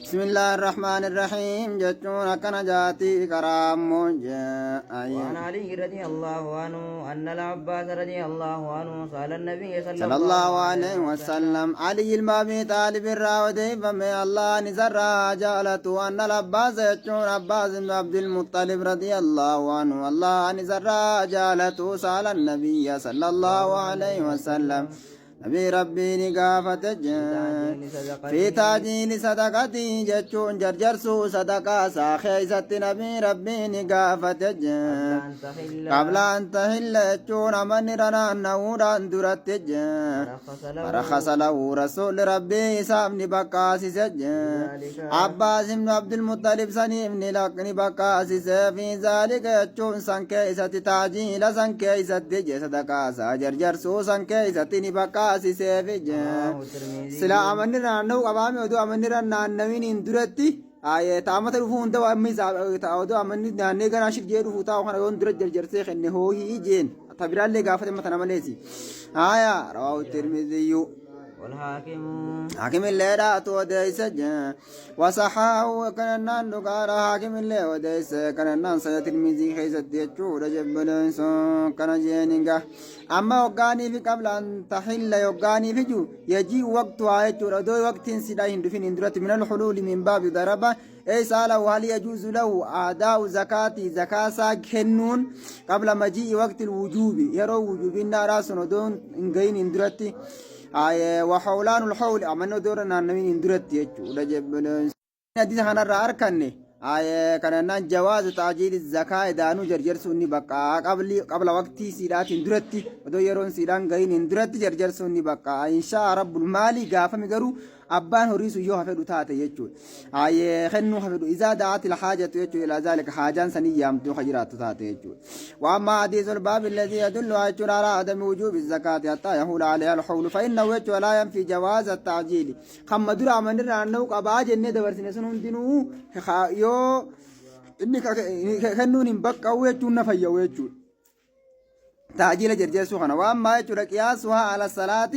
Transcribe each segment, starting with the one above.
بسم الله الرحمن الرحيم جتون كان جاتي كرام وعن علي رضي الله عنه أن العباس رضي الله عنه سأل النبي صلى الله عليه وسلم علي المابي طالب الراودي فمي الله نزر جالته أن العباس جتون عباس بن عبد المطلب رضي الله عنه الله نزر جالته سأل النبي صلى الله عليه وسلم نبي ربي نقافة في تاجيل صدقتي جتشون جرجرسو صدقة ساخيست نبي ربي نقافة قبل أن تهل جتشون من رنا نورا درت فرخص له رسول ربي سامني بقاسي سج عباس بن عبد المطلب سنيم لقني بقاسي في ذلك جتشون سنكيست تاجيل سنكيست صدقة ساجرجرسو سنكيست نبقى سيفج سلا أمني رانو قبامي ودو أمني ران نوين إندرتي آية تامت رفون دو أمي ودو أمني ناني كنا شيء جيرو فوتا وخنا يون درج جرجرسي خنّي هو هي جين تبرال لي قافة مثلا مليسي آية رواه الترمذي حاكم اللي راتو وديس وصحاه كان نقار حاكم اللي وديس كان نانسى الترمذي خيزت يجو رجبل كان جينيغا أما وقاني في قبل أن تحل يوقاني في جو يجي وقت آية ردو وقت سيدا هندفين اندرت من الحلول من باب ضربة أي سأله هل يجوز له أداء زكاة كنون قبل مجيء وقت الوجوب يرو وجوب النار سندون انغين اندرتي آية وحولان الحول أمنو دورنا نمين اندرت يجو رجبل حديث هنرى أركني آية كان جواز تعجيل الزكاة دانو جرجر سوني بقى قبل وقت سيرات اندرتي ودو يرون سيران غين اندرت جرجر سوني بقى إن شاء رب المالي غافة مغرو أبان هريسو يو حفظو تاته يجو آية خنو حفظو إذا دعت الحاجة يجو إلى ذلك حاجان سنيام دو خجرات تاته يجو وأما حديث الباب الذي يدل على عدم وجوب الزكاة حتى يحول عليها الحول فإنه يجو لا ينفي جواز التعجيل خم درع من رأنه قباج إني دورسنا سنون دينو يو إني خنون بقى ويجو نفيا ويجو تعجيل جرجر سخنا وأما يجو قياسها على الصلاة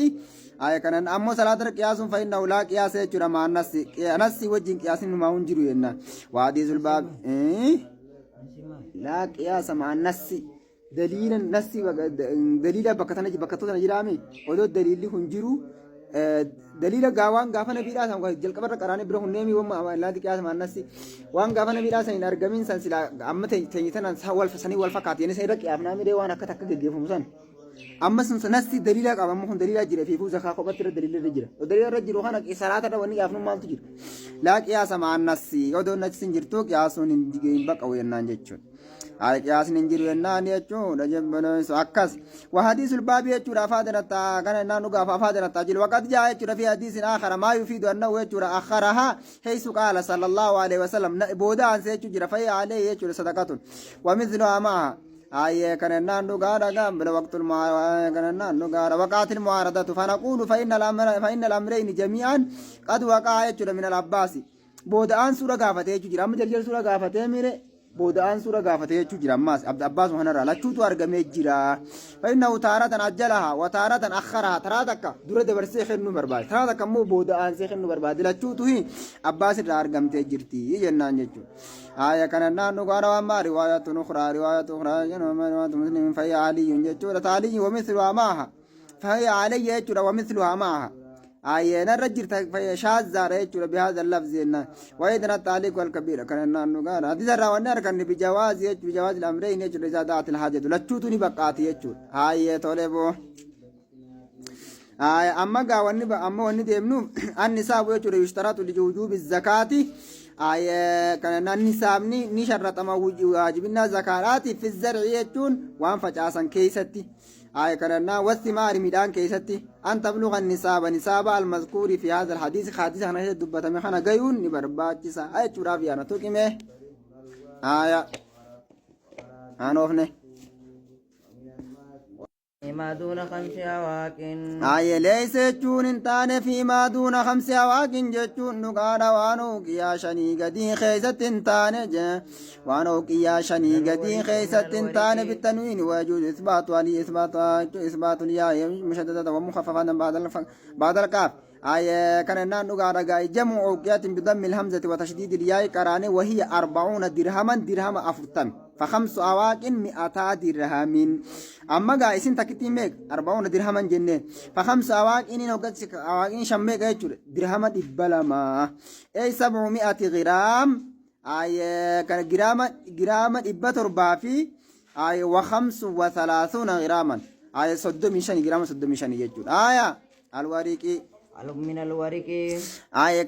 آية كان أمو صلاة قياس فإنه لا قياس يجرى مع النص وجه قياس ما هنجروا ينا وحديث الباب لا قياس مع النص دليل النص دليل بكتنا جرامي ودو دليل هنجروا دليل غاوان غافنا بيراسا جل قبر قراني برو نيمي وما لا قياس مع النص وان غافنا بيراسا ان ارغمين سنسلا ام تيتنا سوال فسني والفقات يعني سيرك يافنا مي دي وانا كتك گيفمسن أما سنسي دليل أبغى مهون دليل أجري في فوز خاخو بتر دليل رجرا ودليل رجرا هنا كسرات هذا وني أفنو مال تجر لا قياس مع الناس يودو نجس نجرتو قياسون إنديجين بق أو ينان جتشون على قياس نجر ينان جتشون رجب بنوس أكس وحديث الباب يجور أفادنا تا كان نانو قاف أفادنا تاجل وقد جاء يجور في حديث آخر ما يفيد أنه يجور آخرها حيث قال صلى الله عليه وسلم بودا عن سيجور في عليه يجور صدقة ومثلها معها آية كان نانو غارا قبل وقت كان نانو غارا وقعت المعارضة فنقول فإن الأمرين جميعا قد وقع يجر من العباس بودان سورة غافته يجر أما جرجر سورة غافته ميري بودان سورة غافته يجر أما عبد عباس وهنرا لا تشوتو أرقم يجرا فإنه تارة أجلها وتارة أخرها ترادك دورة برسي خير برباد ترادك مو بودان سي خير برباد لا تشوتو هي عباس الأرقم تجرتي يجنان يجر آية كان نانو غارا وما رواية أخرى مسلم فهي علي يجور علي ومثلها معها فهي علي يجور ومثلها معها آية نرجر فهي شاذ يجور بهذا اللفظ وإذن التعليق والكبير كان نانو غارا هذه الروانير كان بجواز الأمرين يجور إذا دعت الحاجة لا تشوتني بقات يجور هاي طلبو آية أما وني ديمنو النساء يجور يشترط لوجوب الزكاة آية كان النسابني نشرت ما واجبنا زكارات في الزرع يجون وان فجاسا كيستي آية كان والثمار ميدان كيستي أن تبلغ نصاب المذكور في هذا الحديث حديث أنا دبته مخنا جيون نبربات جسا آية شرافي أنا توكيمه آية أنا أفنه ما دون 5 أواق آية ليس جون انتان فيما دون 5 أواق جتون نقال وانوك يا شني قدي خيزة انتان وانوك يا شني قدي خيزة انتان بالتنوين ويجوز إثبات ولي إثبات الياء مشددة ومخففة بعد الكاف كان النان نقارا جمع أوقيات بضم الهمزة وتشديد الياء قراني وهي 40 درهما درهم أفرتم فخمس أواق 200 درهم أما قايسين تكتيمك 40 درهما جنة فخمس أواق إن نوقت أواق شمك درهما إبلما أي 700 غرام كان جراما إبتر بافي و35 غراما صدوم شن جرام صدوم شن يجود الوريكي من الورق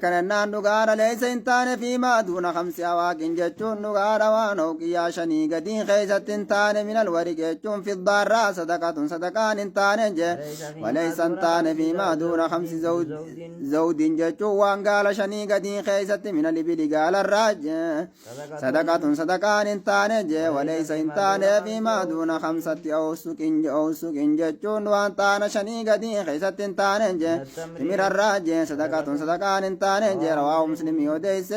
كان النان نقار ليس انتان فيما دون 5 أواق جتون نقار وانوكيا شني قدين خيسة انتان من الورق جتون في الضارة صدقان انتان وليس انتان فيما دون 5 زود جتون وانقال شني قدين خيسة من الإبل قال الراج صدقان انتان وليس انتان فيما دون 5 أوسك جتون وانتان شني قدين خيسة انتان من الراجع صدقان انتان رواه مسلم وديس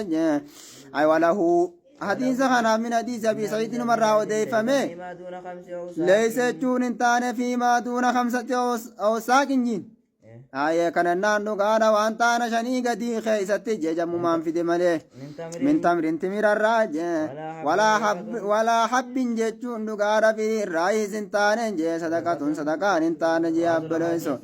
أي وله حديث خنا من حديث أبي سعيد مرة وديفمه ليس جون انتان فيما دون 5 أوساق جين كان النان نقال وانتان شني قدي خيست جمع من في دمله من تمر تمر الراجع ولا حب جتون نقال في الرئيس انتان صدقان انتان أبليسو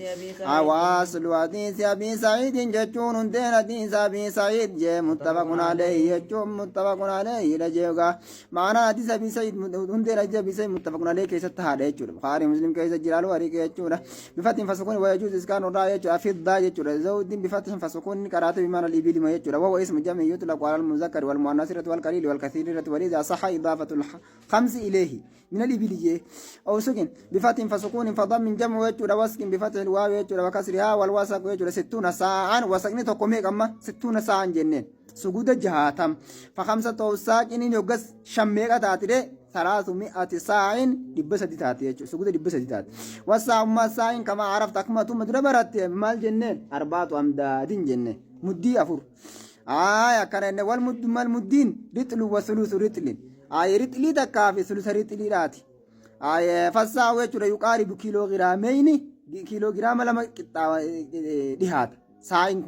واصل حديث أبي سعيد جتون انتين حديث أبي سعيد متفق عليه جتون متفق عليه لجيوغا معنى حديث أبي سعيد انتين حديث أبي سعيد متفق عليه كيست هذا جتون بخاري مسلم كيست جلال واريك جتون بفتح فسكون ويجوز إسكان الرأي أفضل يجور زود بفتح فسكون قرأت بمعنى الإبل ما يجور وهو اسم جمع يطلق على المذكر والمؤنث والقليل والكثير ولذا صح إضافة الخمس إليه من الإبل أو سكن بفتح فسكون فضم جمع يجور وسكن بفتح الواو يجور وكسرها والوسق يجور 60 ساعة وسكن تقوم أما 60 ساعة جنين سجود جهاتم فخمسة أوساق إن يوجس شميرة تاتي 300 ساعة دبسة تاتي سجود دبسة تاتي والساعة ما ساعة كما عرفت أكما ثم دربرت مال جنين 4 أمداد جنين مدي أفور كان والمدين رتل وثلث رتل رتلي تكافي ثلث رتلي راتي فالساعة يقارب كيلوغرامين كيلوغرام لما دهات ساين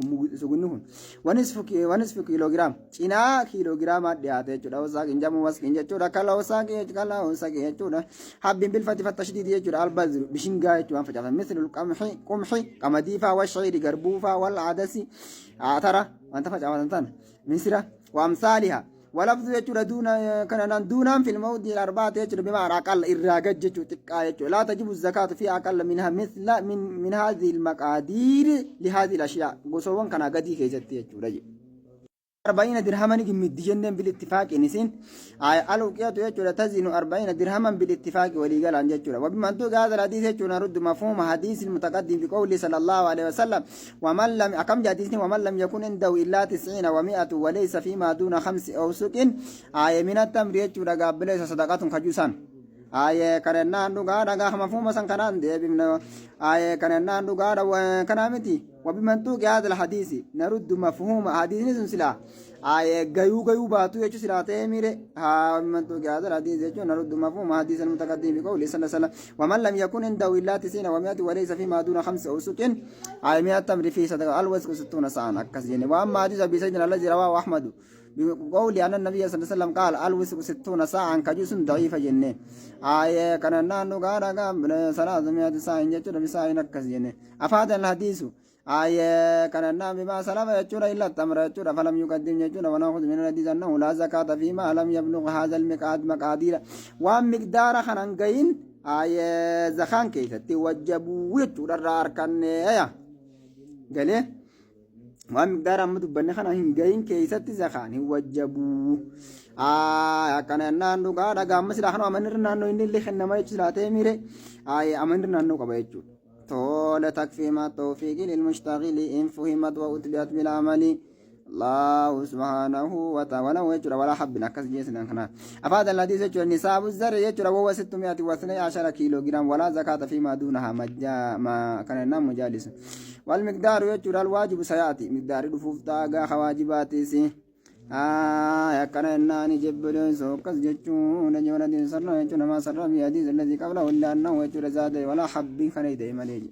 سجنون ونصف كيلوغرام إنا كيلوغرام دهات جدا وساق إنجام وساق جدا كلا وساق جدا حب بالفتح فالتشديد جدا البذر بشنجا جدا فجأة مثل القمح قمديفا والشعير قربوفا والعدس ترى وانت فجأة وانتان مصر وأمثالها ولفظ يجر دون في الموضع 4 يجر بمعنى أقل إراقات جتو لا تجب الزكاة في أقل منها مثل من هذه المقادير لهذه الأشياء قصوان كان قدي كيست يجر 40 درهما مدينين بالاتفاق نسين الوقيات يجر تزن 40 درهما بالاتفاق وليقال عن ججر وبمنطوق هذا الحديث يجر نرد مفهوم حديث المتقدم بقوله صلى الله عليه وسلم ومن لم أقم جاديثني ومن لم يكن عنده إلا 90 و100 وليس فيما دون 5 أوسق من التمر يجر قابل صدقات خجوسان كان نقارا مفهوم سنكران دي بمنا كان نقارا وكنامتي وبمنطوق هذا الحديث نرد مفهوم حديث سلسلة غيو باتو يجو سلاته ميره بمنطوق هذا الحديث يجو نرد مفهوم حديث المتقدم بقوله صلى الله عليه وسلم ومن لم يكن عنده إلا 90 و100 وليس فيما دون 5 أوسق من التمر فيه صدقة الوسق 60 ساعة أكسجين وأما حديث أبي سيدنا الذي رواه أحمد بقول أن النبي صلى الله عليه وسلم قال الوسق 60 ساعة كجوس ضعيفة جنة كان نانو غارا قبل 300 ساعة جتر بساعة نكس جنة أفاد الحديث كان النام بما سلف يجور إلا التمر يجور فلم يقدم يجور ونأخذ من الحديث أنه لا زكاة فيما لم يبلغ هذا المقادير ومقدار خنانقين زخان كيسة توجبوا يجور الراركن قال ومقدار أمد بني خنا هنجين كيسة زخان وجبوا كان نانو قاعد قام مسلا خنا أمنر نانو إن اللي خنا ما يجسلاته ميره أمنر نانو كبايجو طول تكفي ما توفيق للمشتغل إن فهمت وأتبعت بالعمل الله سبحانه وتعالى ويجرى ولا حب نكس جيسنا خنا أفاد الذي يجرى نصاب الزرع يجرى وهو 612 كيلو جرام ولا زكاة فيما دونها ما كان النام مجالس والمقدار يجرى الواجب سيأتي مقدار دفوف تاغا خواجباتي سي كان الناني جبل سوكس جتشون جونا دين سرنا يجرى ما سر بيديز الذي قبله إلا أنه يجرى زاد ولا حب خنيد مليج